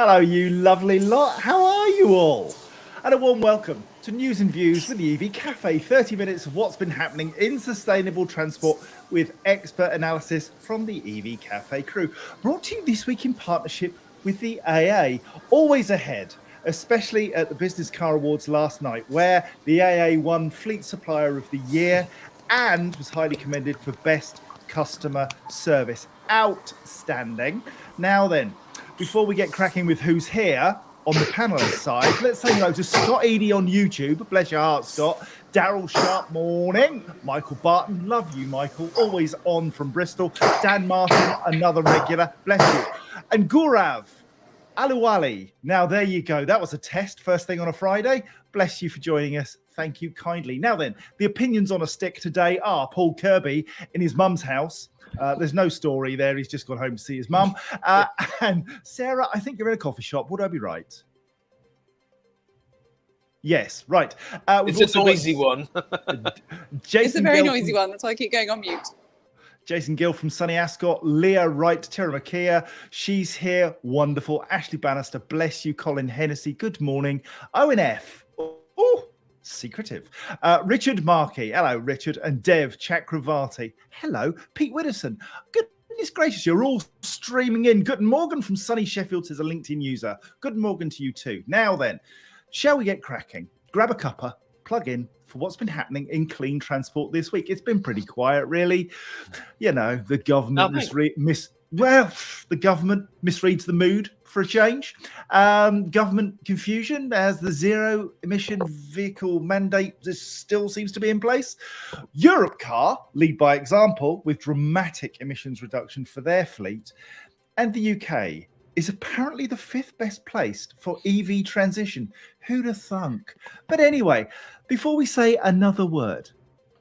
Hello, you lovely lot. How are you all? And a warm welcome to News and Views with the EV Café. 30 minutes of what's been happening in sustainable transport with expert analysis from the EV Café crew. Brought to you this week in partnership with the AA. Always ahead, especially at the Business Car Awards last night, where the AA won Fleet Supplier of the Year and was highly commended for Best Customer Service. Outstanding. Now then, before we get cracking with who's here on the panelist side, let's say hello to Scott Eady on YouTube. Bless your heart, Scott. Daryl Sharp, morning. Michael Barton, love you, Michael. Always on from Bristol. Dan Martin, another regular. Bless you. And Gaurav Aluwali. Now, there you go. That was a test first thing on a Friday. Bless you for joining us. Thank you kindly. Now then, the opinions on a stick today are Paul Kirby in his mum's house. There's no story there. He's just gone home to see his mum. And Sarah, I think you're in a coffee shop. Would I be right? Yes, right. It's a noisy one. It's a very noisy one. That's why I keep going on mute. Jason Gill from Sunny Ascot, Leah Wright, Tara Makia, she's here, wonderful. Ashley Bannister, bless you. Colin Hennessy, good morning. Owen F. Oh, secretive. Richard Markey, hello, Richard. And Dev Chakravarti, hello. Pete Widdowson, goodness gracious, you're all streaming in. Good morning from sunny Sheffield, says a LinkedIn user. Good morning to you too. Now then, shall we get cracking? Grab a cuppa, plug in for what's been happening in clean transport this week. It's been pretty quiet, really. You know, the government the government misreads the mood for a change. Government confusion as the zero emission vehicle mandate still seems to be in place. Europcar lead by example with dramatic emissions reduction for their fleet. And the UK is apparently the fifth best placed for EV transition. Who'd have thunk? But anyway, before we say another word,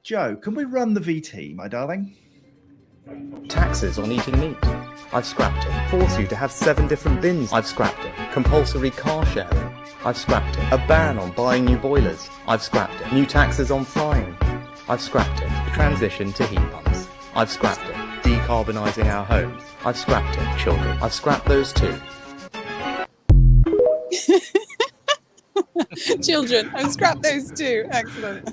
Joe, can we run the VT, my darling? Taxes on eating meat. I've scrapped it. Force you to have 7 different bins. I've scrapped it. Compulsory car sharing. I've scrapped it. A ban on buying new boilers. I've scrapped it. New taxes on flying. I've scrapped it. Transition to heat pumps. I've scrapped it. Decarbonising our homes. I've scrapped it. Children. I've scrapped those too. Children, I've scrapped those too. Excellent.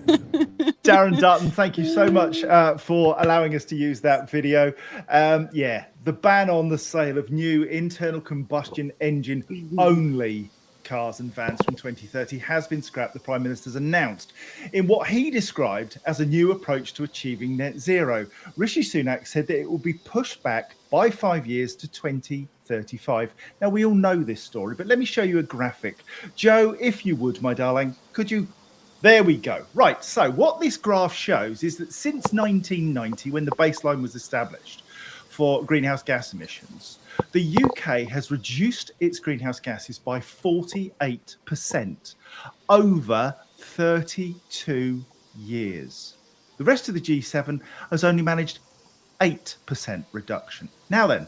Darren Dutton, thank you so much for allowing us to use that video. The ban on the sale of new internal combustion engine only cars and vans from 2030 has been scrapped, the Prime Minister's announced, in what he described as a new approach to achieving net zero. Rishi Sunak said that it will be pushed back by 5 years to 2035. Now, we all know this story, but let me show you a graphic. Joe, if you would, my darling, could you? There we go. Right, so what this graph shows is that since 1990, when the baseline was established for greenhouse gas emissions, the UK has reduced its greenhouse gases by 48% over 32 years. The rest of the G7 has only managed 8% reduction. Now then,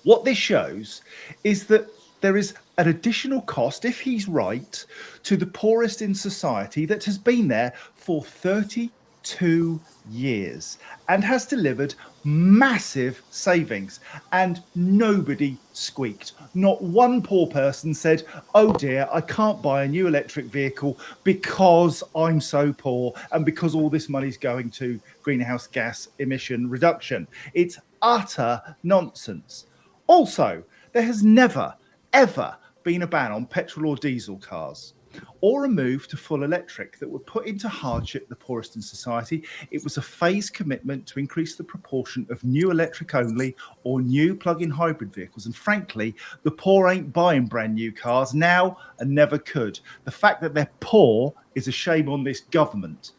what this shows is that there is an additional cost, if he's right, to the poorest in society that has been there for 32 years and has delivered massive savings, and nobody squeaked. Not one poor person said, oh dear, I can't buy a new electric vehicle because I'm so poor and because all this money's going to greenhouse gas emission reduction. It's utter nonsense. Also, there has never, ever been a ban on petrol or diesel cars or a move to full electric that would put into hardship the poorest in society. It was a phased commitment to increase the proportion of new electric only or new plug-in hybrid vehicles. And frankly, the poor ain't buying brand new cars now and never could. The fact that they're poor is a shame on this government.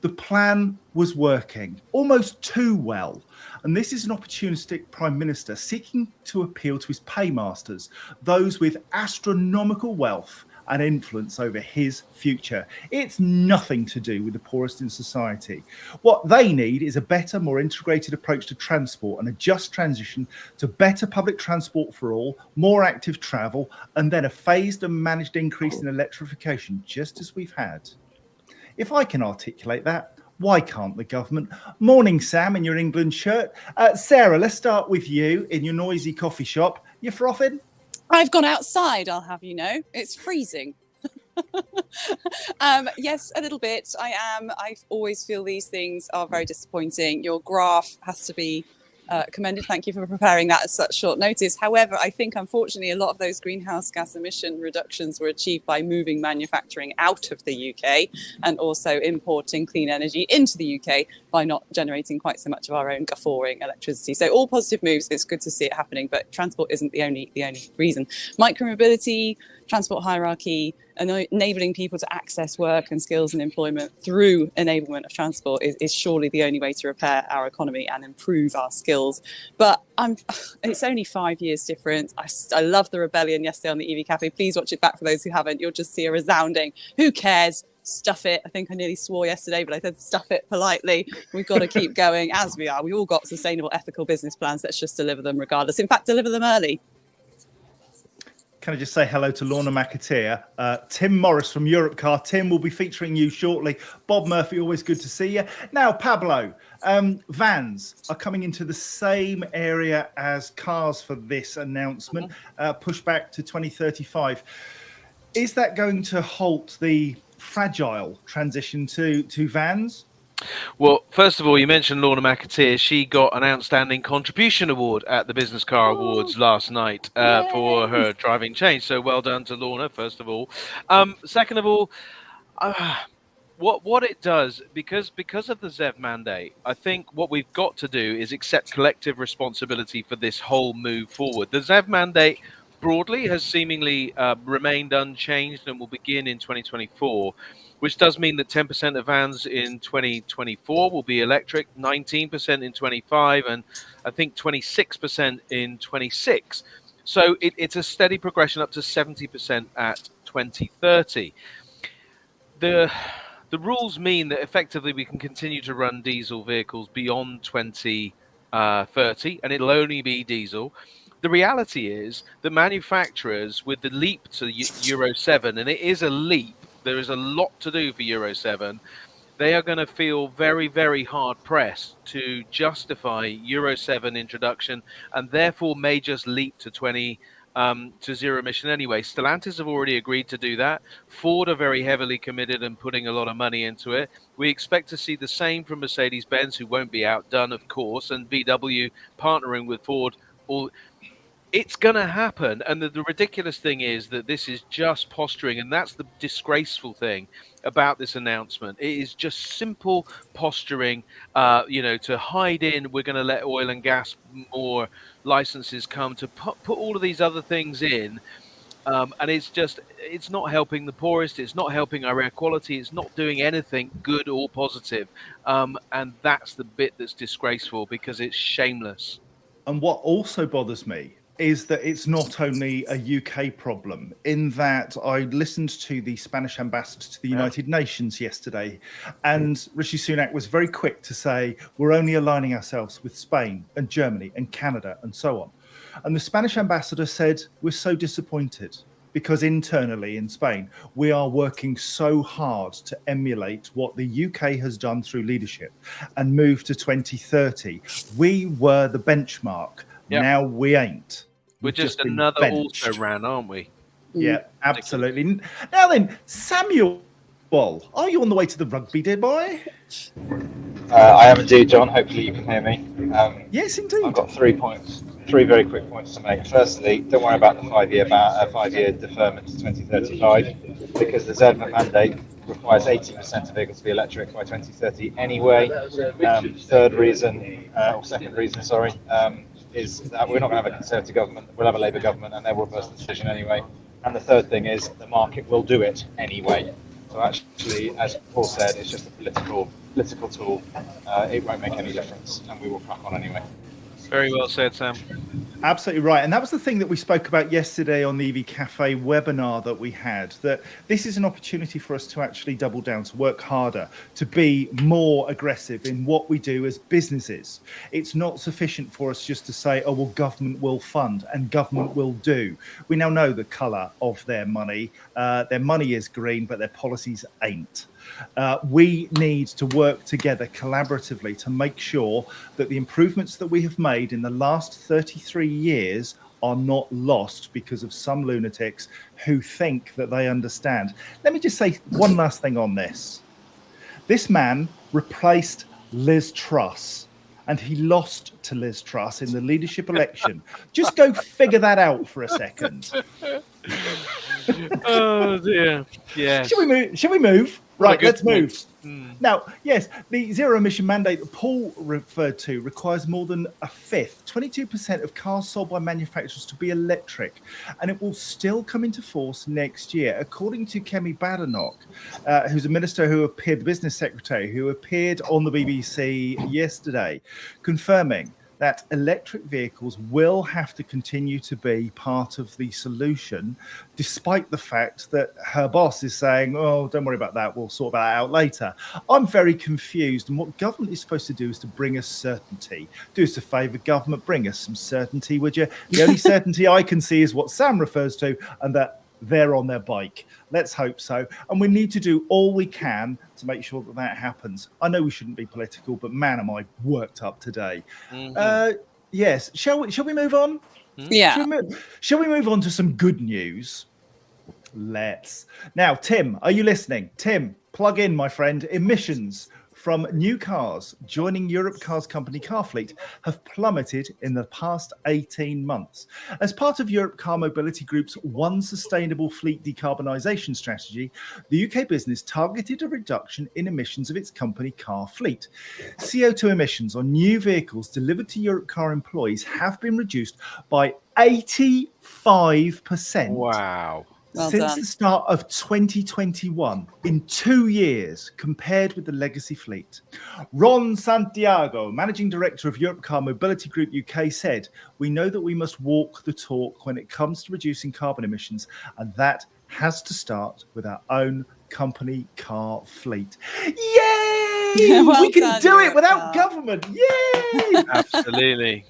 The plan was working almost too well. And this is an opportunistic Prime Minister seeking to appeal to his paymasters, those with astronomical wealth and influence over his future. It's nothing to do with the poorest in society. What they need is a better, more integrated approach to transport and a just transition to better public transport for all, more active travel, and then a phased and managed increase in electrification, just as we've had. If I can articulate that, why can't the government? Morning, Sam, in your England shirt. Sarah, let's start with you in your noisy coffee shop. You frothing? I've gone outside, I'll have you know. It's freezing. Yes, a little bit. I always feel these things are very disappointing. Your graph has to be commended. Thank you for preparing that at such short notice. However, I think unfortunately a lot of those greenhouse gas emission reductions were achieved by moving manufacturing out of the UK and also importing clean energy into the UK by not generating quite so much of our own guffawing electricity. So all positive moves. It's good to see it happening, but transport isn't the only reason. Micromobility, transport hierarchy, enabling people to access work and skills and employment through enablement of transport is surely the only way to repair our economy and improve our skills. But it's only 5 years difference. I love the rebellion yesterday on the EV Café. Please watch it back for those who haven't. You'll just see a resounding, who cares? Stuff it. I think I nearly swore yesterday, but I said stuff it politely. We've got to keep going as we are. We all got sustainable, ethical business plans. Let's just deliver them regardless. In fact, deliver them early. Can I just say hello to Lorna McAteer, Tim Morris from Europe Car. Tim, will be featuring you shortly. Bob Murphy, always good to see you. Now, Pablo, vans are coming into the same area as cars for this announcement, pushed back to 2035. Is that going to halt the fragile transition to vans? Well, first of all, you mentioned Lorna McAteer. She got an Outstanding Contribution Award at the Business Car Awards last night for her driving change. So well done to Lorna, first of all. Second of all, what it does, because of the ZEV mandate, I think what we've got to do is accept collective responsibility for this whole move forward. The ZEV mandate broadly has seemingly remained unchanged and will begin in 2024. Which does mean that 10% of vans in 2024 will be electric, 19% in 25, and I think 26% in 26. So it's a steady progression up to 70% at 2030. The rules mean that effectively we can continue to run diesel vehicles beyond 2030, and it'll only be diesel. The reality is that manufacturers, with the leap to Euro 7, and it is a leap, there is a lot to do for Euro 7. They are going to feel very, very hard pressed to justify Euro 7 introduction, and therefore may just leap to zero emission anyway. Stellantis have already agreed to do that. Ford are very heavily committed and putting a lot of money into it. We expect to see the same from Mercedes-Benz, who won't be outdone, of course, and VW partnering with Ford. It's going to happen, and the ridiculous thing is that this is just posturing, and that's the disgraceful thing about this announcement. It is just simple posturing, to hide in, we're going to let oil and gas more licenses come, to put all of these other things in, and it's not helping the poorest, it's not helping our air quality, it's not doing anything good or positive, and that's the bit that's disgraceful, because it's shameless. And what also bothers me is that it's not only a UK problem, in that I listened to the Spanish ambassador to the United Nations yesterday, and Rishi Sunak was very quick to say, we're only aligning ourselves with Spain and Germany and Canada and so on. And the Spanish ambassador said, we're so disappointed because internally in Spain, we are working so hard to emulate what the UK has done through leadership and move to 2030. We were the benchmark. Yep. Now we ain't. We're just another also-ran, aren't we? Yeah, absolutely. Now then, Samuel, are you on the way to the rugby, dear boy? I am indeed, John. Hopefully you can hear me. Yes, indeed. I've got 3 points, 3 very quick points to make. Firstly, don't worry about the five-year deferment to 2035, because the ZEV mandate requires 80% of vehicles to be electric by 2030 anyway. Second reason, is that we're not going to have a Conservative government, we'll have a Labour government, and they'll reverse the decision anyway. And the third thing is the market will do it anyway. So actually, as Paul said, it's just a political tool. It won't make any difference, and we will crack on anyway. Very well said, Sam. Absolutely right. And that was the thing that we spoke about yesterday on the EV Cafe webinar that we had, that this is an opportunity for us to actually double down, to work harder, to be more aggressive in what we do as businesses. It's not sufficient for us just to say, oh, well, government will fund and government will do. We now know the colour of their money. Their money is green, but their policies ain't. We need to work together collaboratively to make sure that the improvements that we have made in the last 33 years are not lost because of some lunatics who think that they understand. Let me just say one last thing on this. This man replaced Liz Truss, and he lost to Liz Truss in the leadership election. Just go figure that out for a second. Oh dear. Yeah. Shall we move? Right, let's move. Now, yes, the zero emission mandate that Paul referred to requires more than a fifth, 22% of cars sold by manufacturers to be electric, and it will still come into force next year, according to Kemi Badenoch, who's a minister who appeared, the business secretary, who appeared on the BBC yesterday, confirming that electric vehicles will have to continue to be part of the solution, despite the fact that her boss is saying, oh, don't worry about that, we'll sort that out later. I'm very confused, and what government is supposed to do is to bring us certainty. Do us a favour, government, bring us some certainty, would you? The only certainty I can see is what Sam refers to, and that they're on their bike. Let's hope so. And we need to do all we can to make sure that that happens. I know we shouldn't be political, but man, am I worked up today. Yes. Shall we move on? Yeah. Shall we move on to some good news? Let's. Now, Tim, are you listening? Tim, plug in, my friend. Emissions from new cars joining Europe Cars company Carfleet have plummeted in the past 18 months. As part of Europe Car Mobility Group's One Sustainable Fleet decarbonisation strategy, the UK business targeted a reduction in emissions of its company Carfleet. CO2 emissions on new vehicles delivered to Europe Car employees have been reduced by 85%. Wow. Well since done. the start of 2021, in 2 years, compared with the legacy fleet. Ron Santiago, Managing Director of Europe Car Mobility Group UK, said, "We know that we must walk the talk when it comes to reducing carbon emissions, and that has to start with our own company car fleet." Yay! Well we can done, do it Europe without Car. government. Yay! Absolutely.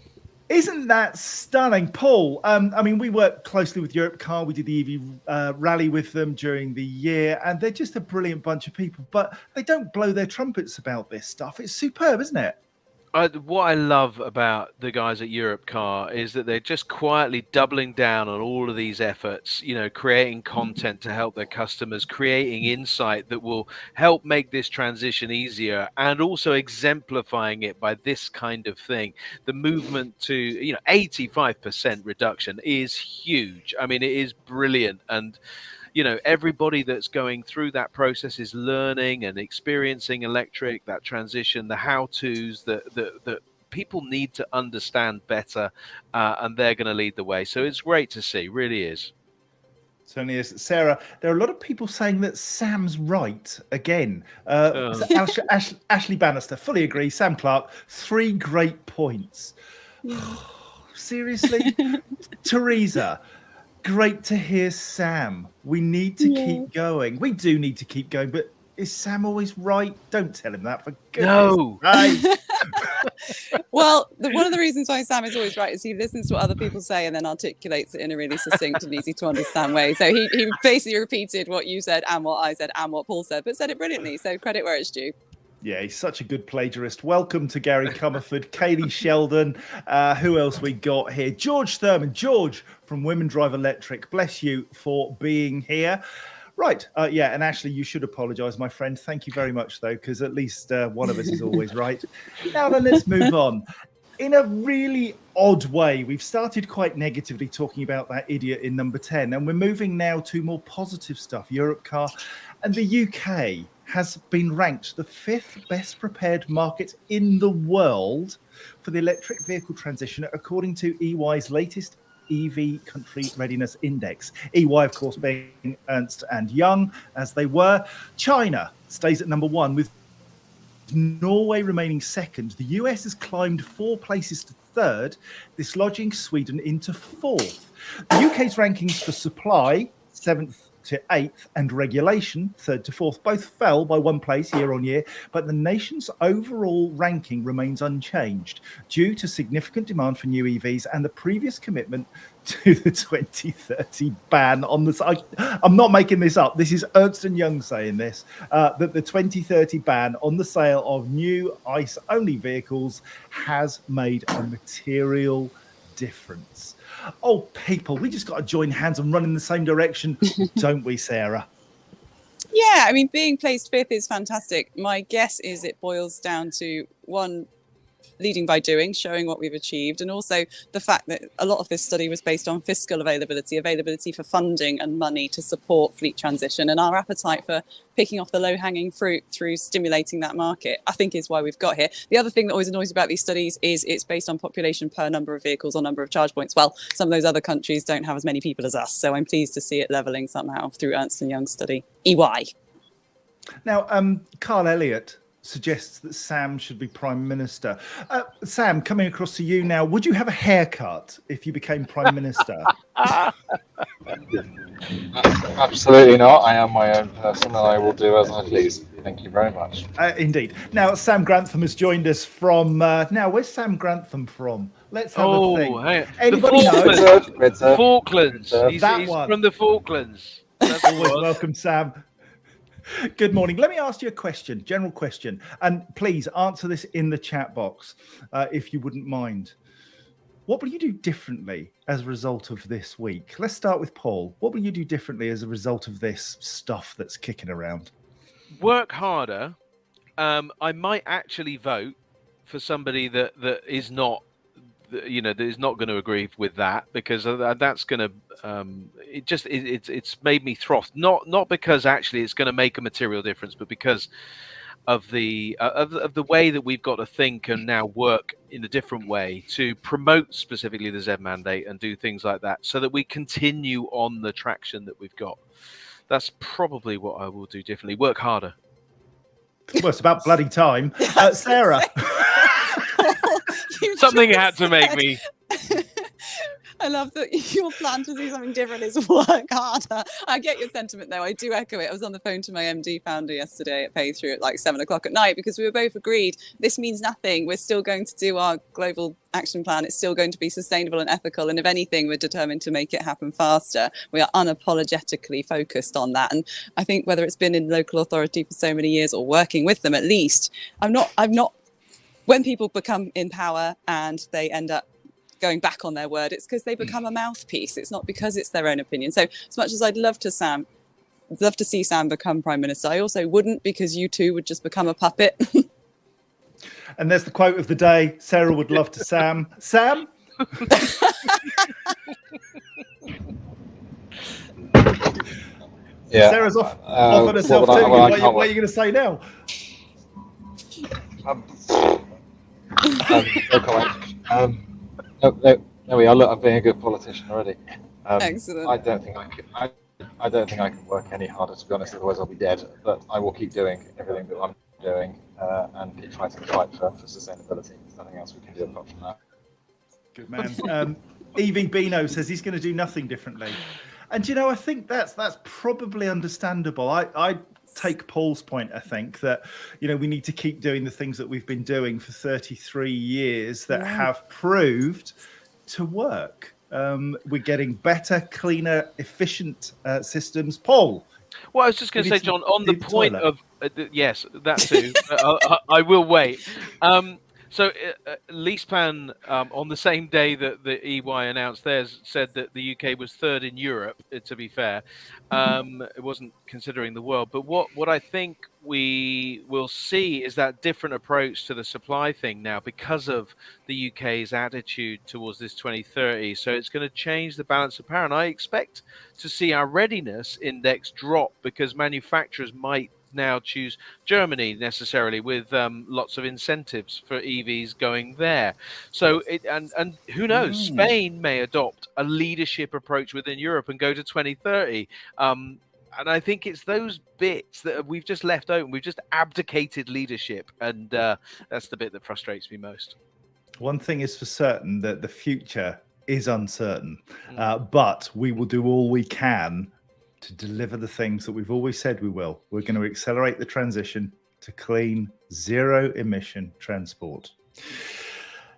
Isn't that stunning, Paul? I mean, we work closely with Europe Car. We did the EV rally with them during the year, and they're just a brilliant bunch of people. But they don't blow their trumpets about this stuff. It's superb, isn't it? What I love about the guys at Europe Car is that they're just quietly doubling down on all of these efforts, you know, creating content to help their customers, creating insight that will help make this transition easier, and also exemplifying it by this kind of thing. The movement to, 85% reduction is huge. I mean, it is brilliant. And everybody that's going through that process is learning and experiencing electric, that transition, the how-tos that people need to understand better, and they're going to lead the way. So it's great to see, really is. Certainly is. Sarah, there are a lot of people saying that Sam's right again. Ashley Bannister, fully agree. Sam Clark, 3 great points. Seriously? Teresa, great to hear Sam. We need to keep going. We do need to keep going, but is Sam always right? Don't tell him that, for goodness sake. Well, one of the reasons why Sam is always right is he listens to what other people say and then articulates it in a really succinct and easy to understand way. So he basically repeated what you said and what I said and what Paul said, but said it brilliantly. So credit where it's due. Yeah, he's such a good plagiarist. Welcome to Gary Comerford, Kaylee Sheldon. Who else we got here? George Thurman. George from Women Drive Electric. Bless you for being here. Right. And Ashley, you should apologise, my friend. Thank you very much, though, because at least one of us is always right. Now then, let's move on. In a really odd way, we've started quite negatively talking about that idiot in number 10, and we're moving now to more positive stuff. Europe Car and the UK has been ranked the 5th best prepared market in the world for the electric vehicle transition, according to EY's latest EV Country Readiness Index. EY, of course, being Ernst and Young, as they were. China stays at number 1, with Norway remaining second. The US has climbed 4 places to 3rd, dislodging Sweden into 4th. The UK's rankings for supply, 7th to 8th, and regulation, 3rd to 4th, both fell by 1 place year on year, but the nation's overall ranking remains unchanged due to significant demand for new EVs and the previous commitment to the 2030 ban on the... I'm not making this up. This is Ernst & Young saying this, that the 2030 ban on the sale of new ICE-only vehicles has made a material difference. Oh, people, we just got to join hands and run in the same direction, don't we, Sarah? Yeah, I mean, being placed fifth is fantastic. My guess is it boils down to one, leading by doing, showing what we've achieved, and also the fact that a lot of this study was based on fiscal availability for funding and money to support fleet transition, and our appetite for picking off the low-hanging fruit through stimulating that market, I think, is why we've got here. The other thing that always annoys me about these studies is it's based on population per number of vehicles or number of charge points. Well, some of those other countries don't have as many people as us, so I'm pleased to see it levelling somehow through Ernst & Young's study. EY. Now, Carl Elliott suggests that Sam should be Prime Minister. Sam, coming across to you now, would you have a haircut if you became Prime Minister? Absolutely not. I am my own person and I will do as I please. Thank you very much. Indeed. Now, Sam Grantham has joined us from... now, where's Sam Grantham from? Let's have a think. Hey. Anybody know? Falklands. He's one. from the Falklands. That's Always welcome, Sam. Good morning. Let me ask you a question, general question, and please answer this in the chat box if you wouldn't mind. What will you do differently as a result of this week? Let's start with Paul. What will you do differently as a result of this stuff that's kicking around? Work harder. I might actually vote for somebody that is not, that is not going to agree with that, because that's going to it's made me froth. Not because actually it's going to make a material difference, but because of the way that we've got to think and now work in a different way to promote specifically the Z mandate and do things like that, so that we continue on the traction that we've got. That's probably what I will do differently. Work harder. Well, it's about bloody time. Sarah. Something had to make me. I love that your plan to do something different is work harder. I get your sentiment, though. I do echo it. I was on the phone to my MD founder yesterday at Pay Through at like 7 o'clock at night, because we were both agreed this means nothing. We're still going to do our global action plan. It's still going to be sustainable and ethical. And if anything, we're determined to make it happen faster. We are unapologetically focused on that. And I think whether it's been in local authority for so many years or working with them, at least, I'm not, when people become in power and they end up going back on their word, it's because they become a mouthpiece. It's not because it's their own opinion. So as much as I'd love to see Sam become Prime Minister, I also wouldn't, because you two would just become a puppet. And there's the quote of the day. Sarah would love to Sam. Sam? Yeah. Sarah's offered herself to you. What are you going to say now? No comment. There we are. Look, I'm being a good politician already. Excellent. I don't think I can work any harder, to be honest. Otherwise, I'll be dead. But I will keep doing everything that I'm doing and keep fighting the fight for sustainability. There's nothing else we can do apart from that. Good man. EV Bino says he's going to do nothing differently, and I think that's probably understandable. I take Paul's point. I think that we need to keep doing the things that we've been doing for 33 years that have proved to work. We're getting better, cleaner, efficient systems. Paul? Well, I was just going to say, John, on the point of yes, that too. I will wait. So LeasePlan, on the same day that the EY announced theirs, said that the UK was third in Europe, to be fair. It wasn't considering the world. But what I think we will see is that different approach to the supply thing now, because of the UK's attitude towards this 2030. So it's going to change the balance of power. And I expect to see our readiness index drop, because manufacturers might now choose Germany necessarily, with lots of incentives for EVs going there. So and who knows, Spain may adopt a leadership approach within Europe and go to 2030. And I think it's those bits that we've just left open. We've just abdicated leadership, and that's the bit that frustrates me most. One thing is for certain, that the future is uncertain, but we will do all we can to deliver the things that we've always said we will. We're going to accelerate the transition to clean, zero-emission transport.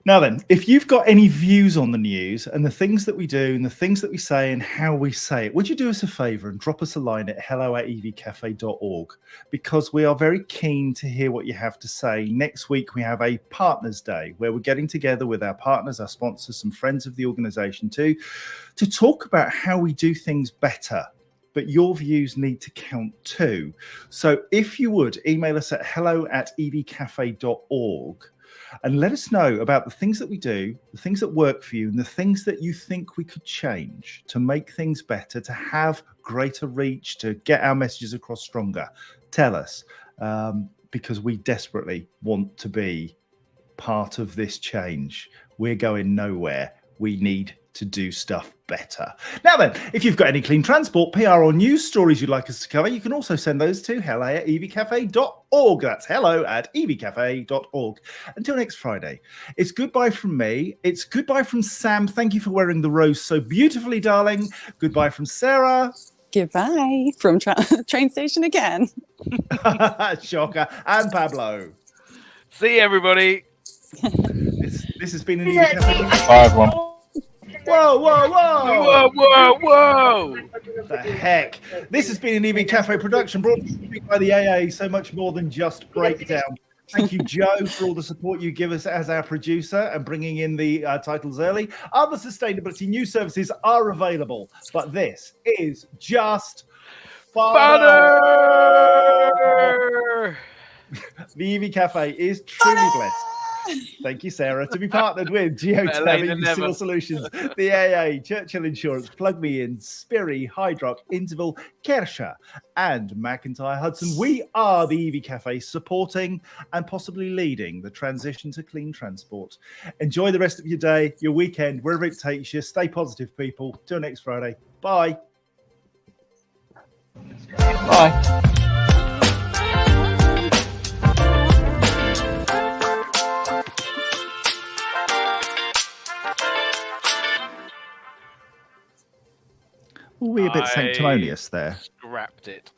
Now then, if you've got any views on the news and the things that we do and the things that we say and how we say it, would you do us a favour and drop us a line at hello@evcafe.org, because we are very keen to hear what you have to say. Next week, we have a Partners Day where we're getting together with our partners, our sponsors, some friends of the organisation too, to talk about how we do things better. But your views need to count too. So if you would, email us at hello@evcafe.org and let us know about the things that we do, the things that work for you, and the things that you think we could change to make things better, to have greater reach, to get our messages across stronger. Tell us, because we desperately want to be part of this change. We're going nowhere. We need to do stuff better. Now then, if you've got any clean transport, PR or news stories you'd like us to cover, you can also send those to hello@evcafe.org. That's hello@evcafe.org. Until next Friday, it's goodbye from me. It's goodbye from Sam. Thank you for wearing the rose so beautifully, darling. Goodbye from Sarah. Goodbye from train station again. Shocker. And Pablo. See you, everybody. This has been an EV Cafe. Bye, everyone. Whoa, whoa, whoa! Whoa, whoa, whoa! What the heck? This has been an EV Cafe production brought to you by the AA, so much more than just breakdown. Thank you, Joe, for all the support you give us as our producer and bringing in the titles early. Other sustainability news services are available, but this is just Butter! The EV Cafe is truly blessed. Thank you, Sarah, to be partnered with Geothermal Civil Solutions, the AA, Churchill Insurance, Plug Me In, Spiri, Hydrock, Interval, Kersha, and McIntyre Hudson. We are the EV Cafe, supporting and possibly leading the transition to clean transport. Enjoy the rest of your day, your weekend, wherever it takes you. Stay positive, people. Till next Friday. Bye. Bye. We're a bit sanctimonious there. Scrapped it.